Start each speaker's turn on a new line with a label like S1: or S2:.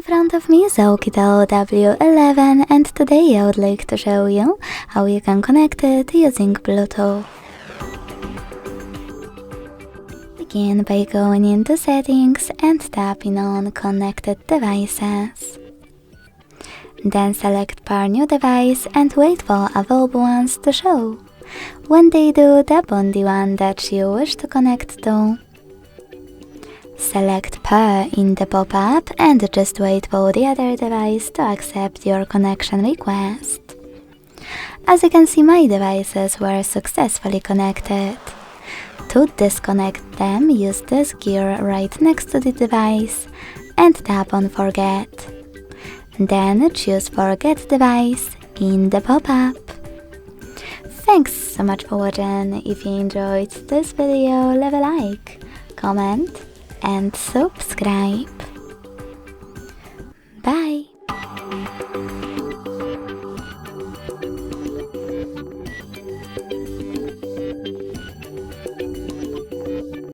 S1: In front of me is Oukitel OT11 and today I would like to show you how you can connect it using Bluetooth. Begin by going into settings and tapping on connected devices. Then select pair new device and wait for available ones to show. When they do, tap on the one that you wish to connect to. Select pair in the pop-up and just wait for the other device to accept your connection request. As you can see, my devices were successfully connected. To disconnect them, use this gear right next to the device and tap on Forget. Then choose Forget Device in the pop-up. Thanks so much for watching. If you enjoyed this video, leave a like, comment and subscribe.